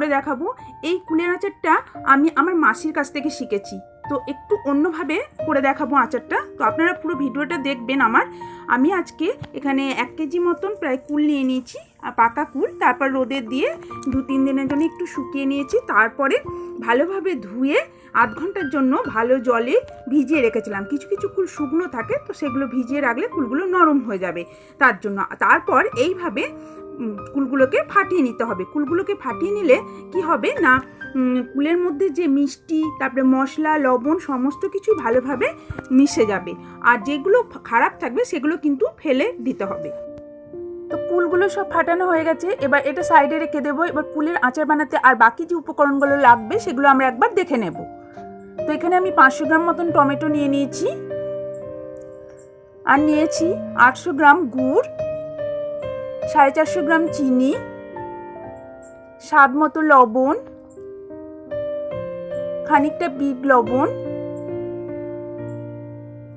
করে দেখাবো। এই কুলের আচারটা আমি আমার মাসির কাছ থেকে শিখেছি, তো একটু অন্যভাবে করে দেখাবো আচারটা। তো আপনারা পুরো ভিডিওটা দেখবেন আমার। আমি আজকে এখানে 1 কেজি মতন প্রায় কুল নিয়ে নিয়েছি, পাকা কুল। তারপর রোদে দিয়ে 2-3 দিনের জন্য একটু শুকিয়ে নিয়েছি। তারপরে ভালোভাবে ধুয়ে আধ ঘন্টার জন্য ভালো জলে ভিজিয়ে রেখেছিলাম। কিছু কিছু কুল শুকনো থাকে, তো সেগুলো ভিজিয়ে রাখলে কুলগুলো নরম হয়ে যাবে তার জন্য। তারপর এইভাবে কুলগুলোকে ফাটিয়ে নিতে হবে। কুলগুলোকে ফাটিয়ে নিলে কি হবে না, কুলের মধ্যে যে মিষ্টি, তারপরে মশলা, লবণ সমস্ত কিছু ভালোভাবে মিশে যাবে। আর যেগুলো খারাপ থাকবে সেগুলো কিন্তু ফেলে দিতে হবে। তো কুলগুলো সব ফাটানো হয়ে গেছে, এবার এটা সাইডে রেখে দেবো। এবার কুলের আচার বানাতে আর বাকি যে উপকরণগুলো লাগবে সেগুলো আমরা একবার দেখে নেব। তো এখানে আমি 500 গ্রাম মতন টমেটো নিয়ে নিয়েছি, আর নিয়েছি 800 গ্রাম গুড়, 450 গ্রাম চিনি, স্বাদ মতো লবণ, খানিকটা বিট লবণ,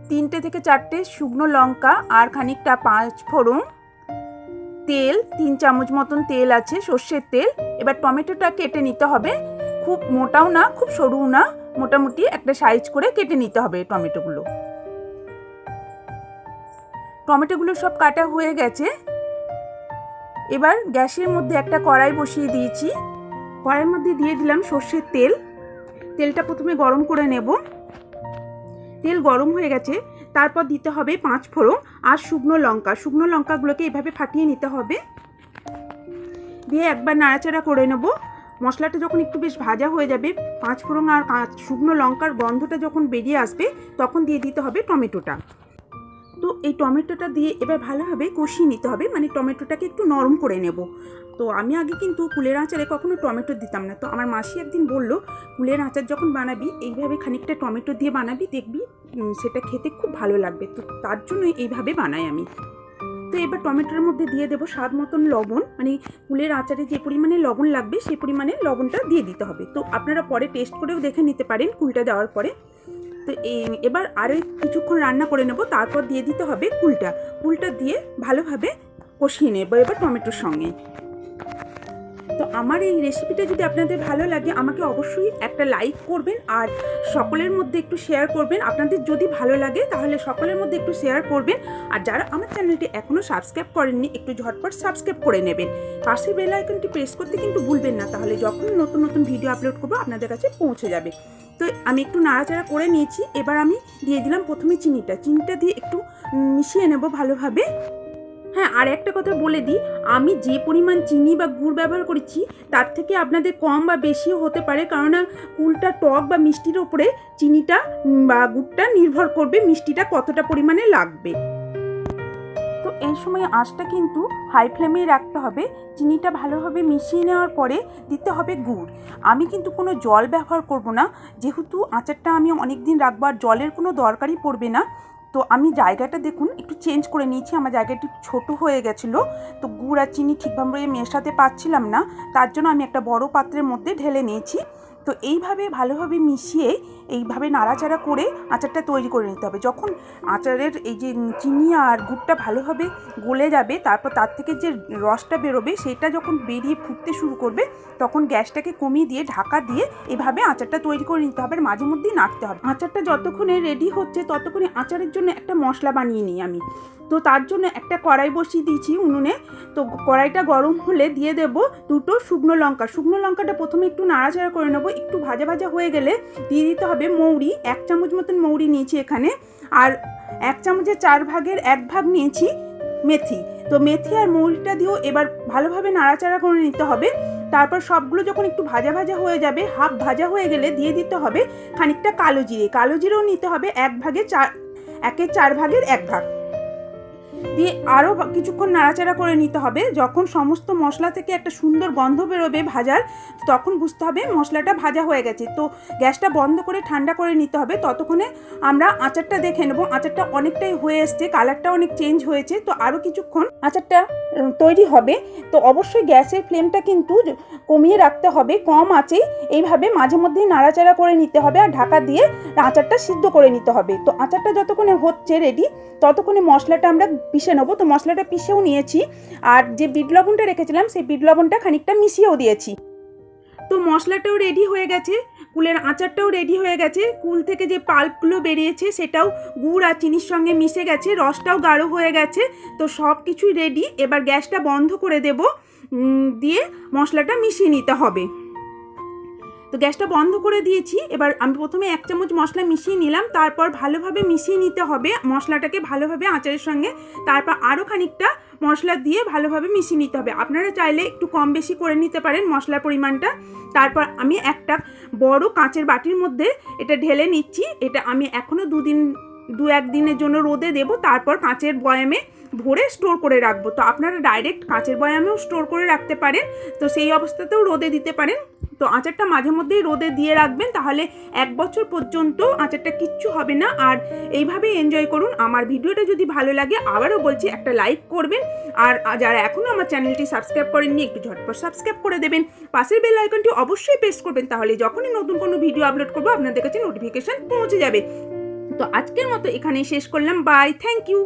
3 থেকে 4টে শুকনো লঙ্কা, আর খানিকটা পাঁচফোড়ন, তেল 3 চামচ মতন তেল আছে, সর্ষের তেল। এবার টমেটোটা কেটে নিতে হবে, খুব মোটাও না খুব সরুও না, মোটামুটি একটা সাইজ করে কেটে নিতে হবে টমেটোগুলো সব কাটা হয়ে গেছে। এবার গ্যাসের মধ্যে একটা কড়াই বসিয়ে দিয়েছি। কড়াইয়ের মধ্যে দিয়ে দিলাম সর্ষের তেল। তেলটা প্রথমে গরম করে নেব। তেল গরম হয়ে গেছে, তারপর দিতে হবে পাঁচফোড়ন আর শুকনো লঙ্কা। শুকনো লঙ্কাগুলোকে এভাবে ফাটিয়ে নিতে হবে, দিয়ে একবার নাড়াচাড়া করে নেব। মশলাটা যখন একটু বেশ ভাজা হয়ে যাবে, পাঁচফোড়ন আর শুকনো লঙ্কার গন্ধটা যখন বেরিয়ে আসবে, তখন দিয়ে দিতে হবে টমেটোটা। তো এই টমেটোটা দিয়ে এবার ভালোভাবে কষিয়ে নিতে হবে, মানে টমেটোটাকে একটু নরম করে নেব। তো আমি আগে কিন্তু কুলের আচারে কখনো টমেটো দিতাম না। তো আমার মাসি একদিন বলল, কুলের আচার যখন বানাবি এইভাবে খানিকটা টমেটো দিয়ে বানাবি, দেখবি সেটা খেতে খুব ভালো লাগবে। তো তার জন্যই এইভাবে বানাই আমি। তো এবার টমেটোর মধ্যে দিয়ে দেবো স্বাদ মতন লবণ, মানে কুলের আচারে যে পরিমাণে লবণ লাগবে সেই পরিমাণে লবণটা দিয়ে দিতে হবে। তো আপনারা পরে টেস্ট করেও দেখে নিতে পারেন কুলটা দেওয়ার পরে। তো এবার আরও কিছুক্ষণ রান্না করে নেব, তারপর দিয়ে দিতে হবে কুলটা দিয়ে ভালোভাবে কষিয়ে নেব এবার টমেটোর সঙ্গে। তো আমার এই রেসিপিটা যদি আপনাদের ভালো লাগে, আমাকে অবশ্যই একটা লাইক করবেন আর সকলের মধ্যে একটু শেয়ার করবেন। আপনাদের যদি ভালো লাগে তাহলে সকলের মধ্যে একটু শেয়ার করবেন। আর যারা আমার চ্যানেলটি এখনও সাবস্ক্রাইব করেননি, একটু ঝটপট সাবস্ক্রাইব করে নেবেন। পাশের বেল আইকনটি প্রেস করতে কিন্তু ভুলবেন না, তাহলে যখন নতুন নতুন ভিডিও আপলোড করবো আপনাদের কাছে পৌঁছে যাবে। তো আমি একটু নাড়াচাড়া করে নিয়েছি। এবার আমি দিয়ে দিলাম প্রথমে চিনিটা দিয়ে একটু মিশিয়ে নেব ভালোভাবে। হ্যাঁ, আর একটা কথা বলে দিই, আমি যে পরিমাণ চিনি বা গুড় ব্যবহার করেছি তার থেকে আপনাদের কম বা বেশিও হতে পারে, কেননা কুলটা টক বা মিষ্টির ওপরে চিনিটা বা গুড়টা নির্ভর করবে মিষ্টিটা কতটা পরিমাণে লাগবে। তো এই সময় আঁচটা কিন্তু হাই ফ্লেমেই রাখতে হবে। চিনিটা ভালোভাবে মিশিয়ে নেওয়ার পরে দিতে হবে গুড়। আমি কিন্তু কোনো জল ব্যবহার করব না, যেহেতু আচারটা আমি অনেক দিন রাখবো আর জলের কোনো দরকারই পড়বে না। তো আমি জায়গাটা দেখুন একটু চেঞ্জ করে নিয়েছি, আমার জায়গাটি ছোট হয়ে গেছিলো। তো গুড় আর চিনি ঠিকভাবে মেশাতে পারছিলাম না, তার জন্য আমি একটা বড় পাত্রের মধ্যে ঢেলে নিয়েছি। তো এইভাবে ভালোভাবে মিশিয়ে এইভাবে নাড়াচাড়া করে আচারটা তৈরি করে নিতে হবে। যখন আচারের এই যে চিনি আর গুড়টা ভালোভাবে গলে যাবে, তারপর তার থেকে যে রসটা বেরোবে সেটা যখন বেরিয়ে ফুটতে শুরু করবে, তখন গ্যাসটাকে কমিয়ে দিয়ে ঢাকা দিয়ে এভাবে আচারটা তৈরি করে নিতে হবে। মাঝে মধ্যেই নাড়তে হবে। আচারটা যতক্ষণে রেডি হচ্ছে ততক্ষণে আচারের জন্য একটা মশলা বানিয়ে নিই আমি। তো তার জন্য একটা কড়াই বসিয়ে দিয়েছি উনুনে। তো কড়াইটা গরম হলে দিয়ে দেব 2টো শুকনো লঙ্কাটা প্রথমে একটু নাড়াচাড়া করে নেব। একটু ভাজা ভাজা হয়ে গেলে দিয়ে দিতে হবে মৌরি। 1 চামচ মতন মৌরি নিয়েছি এখানে, আর 1 চামচের 4 ভাগের 1 ভাগ নিয়েছি মেথি। তো মেথি আর মৌরিটা দিয়েও এবার ভালোভাবে নাড়াচাড়া করে নিতে হবে। তারপর সবগুলো যখন একটু ভাজা ভাজা হয়ে যাবে, হাফ ভাজা হয়ে গেলে দিয়ে দিতে হবে খানিকটা কালো জিরেও নিতে হবে 1 ভাগের 4 ভাগের 1 ভাগ দিয়ে আরও কিছুক্ষণ নাড়াচাড়া করে নিতে হবে। যখন সমস্ত মশলা থেকে একটা সুন্দর গন্ধ বেরোবে ভাজার, তখন বুঝতে হবে মশলাটা ভাজা হয়ে গেছে। তো গ্যাসটা বন্ধ করে ঠান্ডা করে নিতে হবে। ততক্ষণে আমরা আচারটা দেখে নেব। আচারটা অনেকটাই হয়ে এসছে, কালারটা অনেক চেঞ্জ হয়েছে। তো আরও কিছুক্ষণ আচারটা তৈরি হবে। তো অবশ্যই গ্যাসের ফ্লেমটা কিন্তু কমিয়ে রাখতে হবে, কম আঁচেই এইভাবে মাঝে মধ্যেই নাড়াচাড়া করে নিতে হবে আর ঢাকা দিয়ে আচারটা সিদ্ধ করে নিতে হবে। তো আচারটা যতক্ষণে হচ্ছে রেডি, ততক্ষণে মশলাটা আমরা পিষে নেবো। তো মশলাটা পিষেও নিয়েছি, আর যে বিট লবণটা রেখেছিলাম সেই বিট লবণটা খানিকটা মিশিয়েও দিয়েছি। তো মশলাটাও রেডি হয়ে গেছে, কুলের আচারটাও রেডি হয়ে গেছে, কুল থেকে যে পাল্পগুলো বেরিয়েছে সেটাও গুড় আর চিনির সঙ্গে মিশে গেছে, রসটাও গাঢ় হয়ে গেছে। তো সব কিছুই রেডি। এবার গ্যাসটা বন্ধ করে দেব, দিয়ে মশলাটা মিশিয়ে নিতে হবে। তো গ্যাসটা বন্ধ করে দিয়েছি। এবার আমি প্রথমে 1 চামচ মশলা মিশিয়ে নিলাম, তারপর ভালোভাবে মিশিয়ে নিতে হবে মশলাটাকে ভালোভাবে আচারের সঙ্গে। তারপর আরও খানিকটা মশলা দিয়ে ভালোভাবে মিশিয়ে নিতে হবে। আপনারা চাইলে একটু কম বেশি করে নিতে পারেন মশলার পরিমাণটা। তারপর আমি একটা বড় কাঁচের বাটির মধ্যে এটা ঢেলে নিচ্ছি। এটা আমি এখনও 2-1 দিনের জন্য রোদে দেবো, তারপর কাঁচের বয়ামে ভরে স্টোর করে রাখবো। তো আপনারা ডাইরেক্ট কাঁচের বয়ামেও স্টোর করে রাখতে পারেন, তো সেই অবস্থাতেও রোদে দিতে পারেন। তো আচারটা মাঝে মধ্যেই রোদে দিয়ে রাখবেন, তাহলে 1 বছর পর্যন্ত আচারটা কিচ্ছু হবে না। আর এইভাবেই এনজয় করুন। আমার ভিডিওটা যদি ভালো লাগে আবারও বলছি একটা লাইক করবেন, আর যারা এখনও আমার চ্যানেলটি সাবস্ক্রাইব করেননি একটু ঝটপট সাবস্ক্রাইব করে দেবেন। পাশের বেল আইকনটি অবশ্যই প্রেস করবেন, তাহলে যখনই নতুন কোনো ভিডিও আপলোড করবো আপনাদের কাছে নোটিফিকেশন পৌঁছে যাবে। তো আজকের মতো এখানেই শেষ করলাম। Bye, thank you.